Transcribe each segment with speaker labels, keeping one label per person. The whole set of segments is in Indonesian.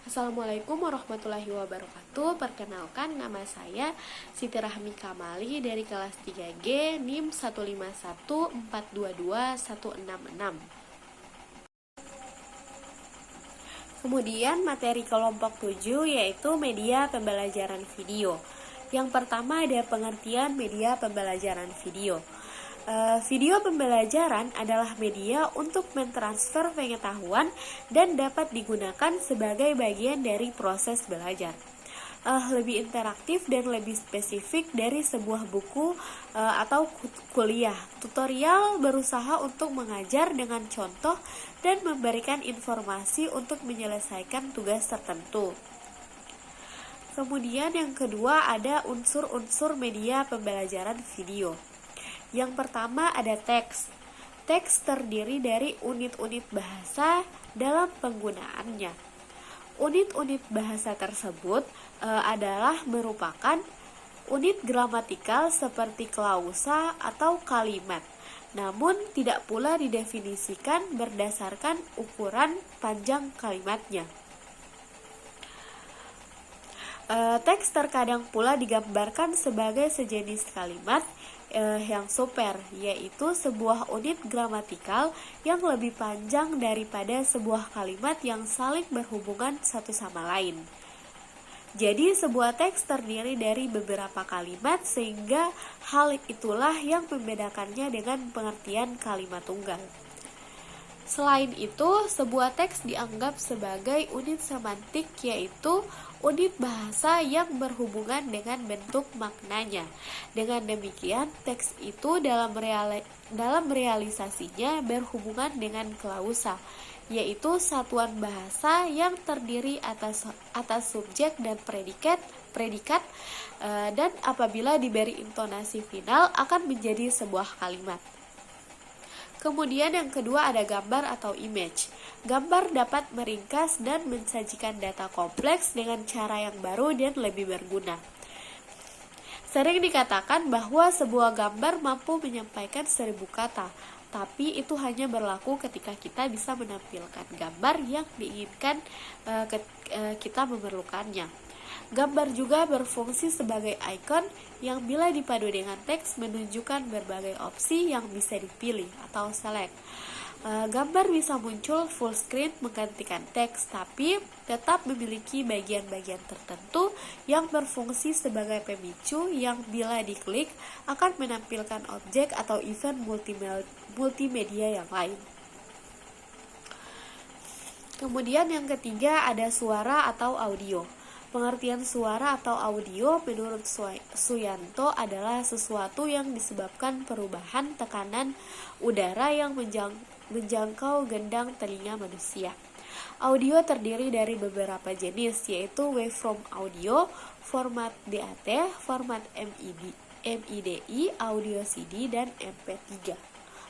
Speaker 1: Assalamualaikum warahmatullahi wabarakatuh. Perkenalkan, nama saya Siti Rahmi Kamali dari kelas 3G NIM 151422166. Kemudian materi kelompok 7 yaitu media pembelajaran video. Yang pertama ada pengertian media pembelajaran video. Video pembelajaran adalah media untuk mentransfer pengetahuan dan dapat digunakan sebagai bagian dari proses belajar. Lebih interaktif dan lebih spesifik dari sebuah buku atau kuliah. Tutorial berusaha untuk mengajar dengan contoh dan memberikan informasi untuk menyelesaikan tugas tertentu. Kemudian yang kedua ada unsur-unsur media pembelajaran video. Yang pertama ada teks. Teks terdiri dari unit-unit bahasa dalam penggunaannya. Unit-unit bahasa tersebut adalah merupakan unit gramatikal seperti klausa atau kalimat. Namun tidak pula didefinisikan berdasarkan ukuran panjang kalimatnya. Teks terkadang pula digambarkan sebagai sejenis kalimat yang super, yaitu sebuah unit gramatikal yang lebih panjang daripada sebuah kalimat yang saling berhubungan satu sama lain. Jadi sebuah teks terdiri dari beberapa kalimat sehingga hal itulah yang membedakannya dengan pengertian kalimat tunggal. Selain itu, sebuah teks dianggap sebagai unit semantik, yaitu unit bahasa yang berhubungan dengan bentuk maknanya. Dengan demikian, teks itu dalam realisasinya berhubungan dengan klausa, yaitu satuan bahasa yang terdiri atas subjek dan predikat, dan apabila diberi intonasi final akan menjadi sebuah kalimat. Kemudian yang kedua ada gambar atau image. Gambar dapat meringkas dan mensajikan data kompleks dengan cara yang baru dan lebih berguna. Sering dikatakan bahwa sebuah gambar mampu menyampaikan 1000 kata, tapi itu hanya berlaku ketika kita bisa menampilkan gambar yang diinginkan kita memerlukannya. Gambar juga berfungsi sebagai ikon yang bila dipadu dengan teks menunjukkan berbagai opsi yang bisa dipilih atau select. Gambar bisa muncul full screen menggantikan teks, tapi tetap memiliki bagian-bagian tertentu yang berfungsi sebagai pemicu yang bila diklik akan menampilkan objek atau event multimedia yang lain. Kemudian yang ketiga ada suara atau audio. Pengertian suara atau audio menurut Suyanto adalah sesuatu yang disebabkan perubahan tekanan udara yang menjangkau gendang telinga manusia. Audio terdiri dari beberapa jenis, yaitu waveform audio, format DAT, format MIDI, audio CD, dan MP3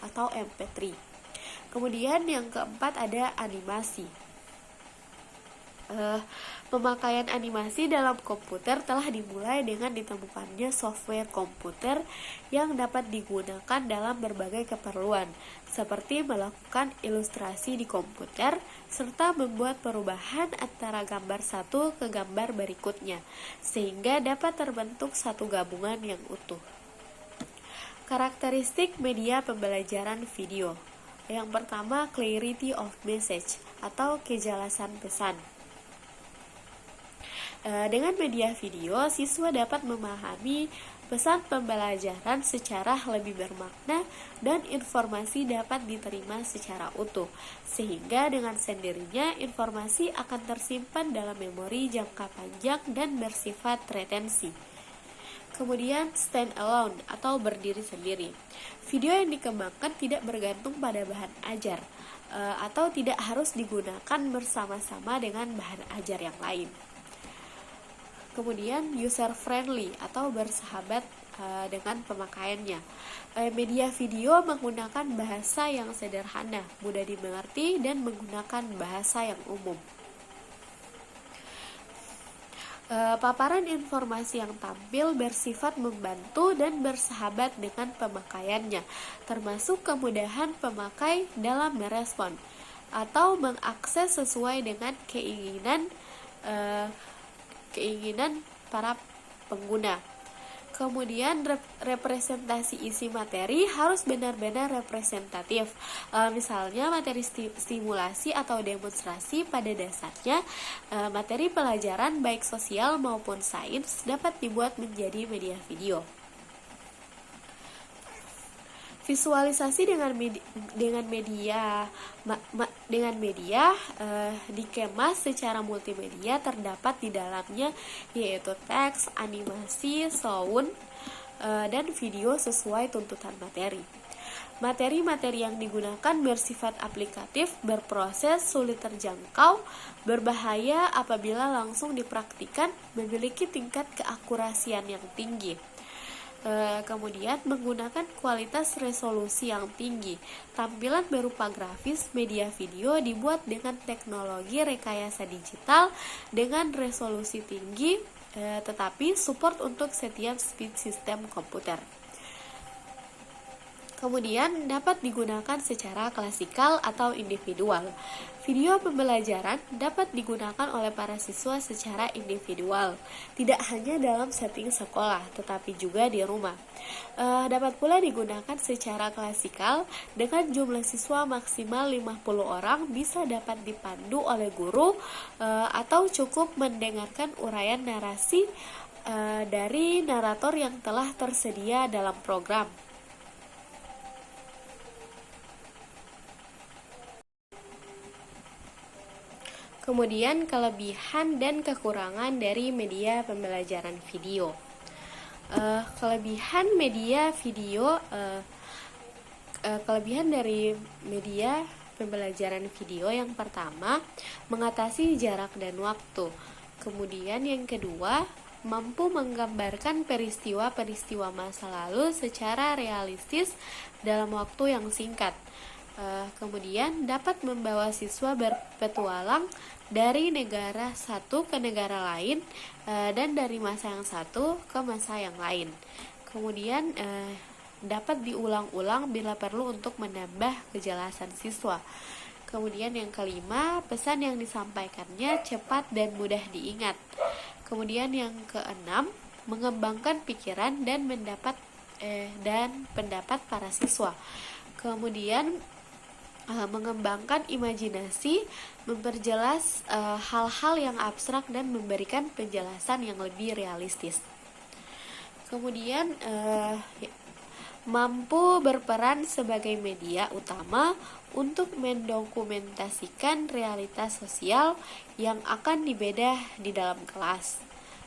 Speaker 1: atau MP3. Kemudian yang keempat ada animasi. Pemakaian animasi dalam komputer telah dimulai dengan ditemukannya software komputer yang dapat digunakan dalam berbagai keperluan, seperti melakukan ilustrasi di komputer, serta membuat perubahan antara gambar satu ke gambar berikutnya, sehingga dapat terbentuk satu gabungan yang utuh. Karakteristik media pembelajaran video. Yang pertama, clarity of message atau kejelasan pesan. Dengan media video, siswa dapat memahami pesan pembelajaran secara lebih bermakna dan informasi dapat diterima secara utuh, sehingga dengan sendirinya informasi akan tersimpan dalam memori jangka panjang dan bersifat retensi. Kemudian stand alone atau berdiri sendiri. Video yang dikembangkan tidak bergantung pada bahan ajar atau tidak harus digunakan bersama-sama dengan bahan ajar yang lain. Kemudian user friendly atau bersahabat dengan pemakaiannya. Media video menggunakan bahasa yang sederhana, mudah dimengerti, dan menggunakan bahasa yang umum. Paparan informasi yang tampil bersifat membantu dan bersahabat dengan pemakaiannya, termasuk kemudahan pemakai dalam merespon atau mengakses sesuai dengan keinginan keinginan para pengguna. Kemudian representasi isi materi harus benar-benar representatif. Misalnya materi stimulasi atau demonstrasi pada dasarnya materi pelajaran baik sosial maupun sains dapat dibuat menjadi media video. Visualisasi dengan media dikemas secara multimedia terdapat di dalamnya, yaitu teks, animasi, sound, dan video sesuai tuntutan materi. Materi-materi yang digunakan bersifat aplikatif, berproses, sulit terjangkau, berbahaya apabila langsung dipraktikkan, memiliki tingkat keakurasian yang tinggi. Kemudian menggunakan kualitas resolusi yang tinggi. Tampilan berupa grafis media video dibuat dengan teknologi rekayasa digital dengan resolusi tinggi, tetapi support untuk setiap speed sistem komputer. Kemudian dapat digunakan secara klasikal atau individual. Video pembelajaran dapat digunakan oleh para siswa secara individual, tidak hanya dalam setting sekolah, tetapi juga di rumah. Dapat pula digunakan secara klasikal dengan jumlah siswa maksimal 50 orang, bisa dapat dipandu oleh guru atau cukup mendengarkan uraian narasi dari narator yang telah tersedia dalam program. Kemudian kelebihan dan kekurangan dari media pembelajaran video. Kelebihan dari media pembelajaran video yang pertama, mengatasi jarak dan waktu. Kemudian yang kedua, mampu menggambarkan peristiwa-peristiwa masa lalu secara realistis dalam waktu yang singkat. Kemudian dapat membawa siswa berpetualang dari negara satu ke negara lain dan dari masa yang satu ke masa yang lain. Kemudian dapat diulang-ulang bila perlu untuk menambah kejelasan siswa. Kemudian yang kelima, pesan yang disampaikannya cepat dan mudah diingat. Kemudian yang keenam, mengembangkan pikiran dan pendapat para siswa. Kemudian mengembangkan imajinasi, memperjelas hal-hal yang abstrak dan memberikan penjelasan yang lebih realistis. Kemudian mampu berperan sebagai media utama untuk mendokumentasikan realitas sosial yang akan dibedah di dalam kelas.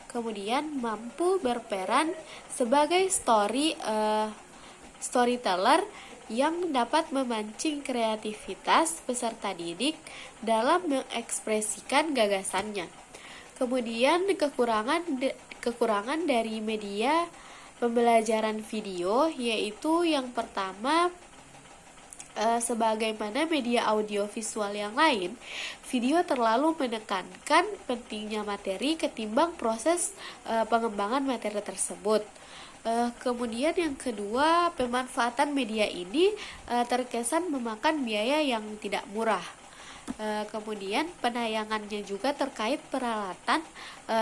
Speaker 1: Kemudian mampu berperan sebagai storyteller yang dapat memancing kreativitas peserta didik dalam mengekspresikan gagasannya. Kemudian kekurangan dari media pembelajaran video yaitu yang pertama, sebagaimana media audiovisual yang lain, video terlalu menekankan pentingnya materi ketimbang proses pengembangan materi tersebut. Kemudian yang kedua, pemanfaatan media ini terkesan memakan biaya yang tidak murah. Kemudian penayangannya juga terkait peralatan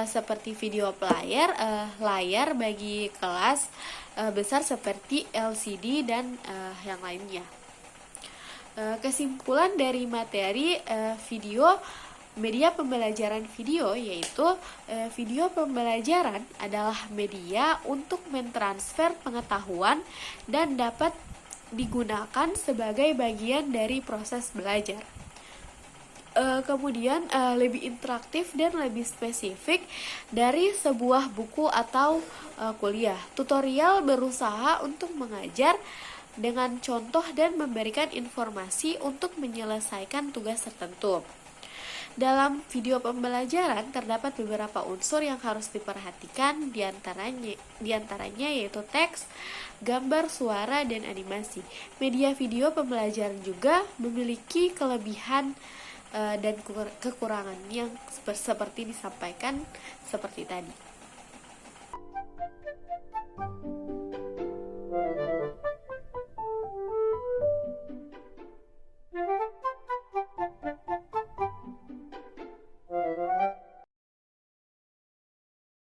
Speaker 1: seperti video player, layar bagi kelas besar seperti LCD dan yang lainnya. Kesimpulan dari materi media pembelajaran video yaitu video pembelajaran adalah media untuk mentransfer pengetahuan dan dapat digunakan sebagai bagian dari proses belajar. Kemudian lebih interaktif dan lebih spesifik dari sebuah buku atau kuliah. Tutorial berusaha untuk mengajar dengan contoh dan memberikan informasi untuk menyelesaikan tugas tertentu. Dalam video pembelajaran terdapat beberapa unsur yang harus diperhatikan, diantaranya yaitu teks, gambar, suara, dan animasi. Media video pembelajaran juga memiliki kelebihan dan kekurangan yang seperti disampaikan seperti tadi.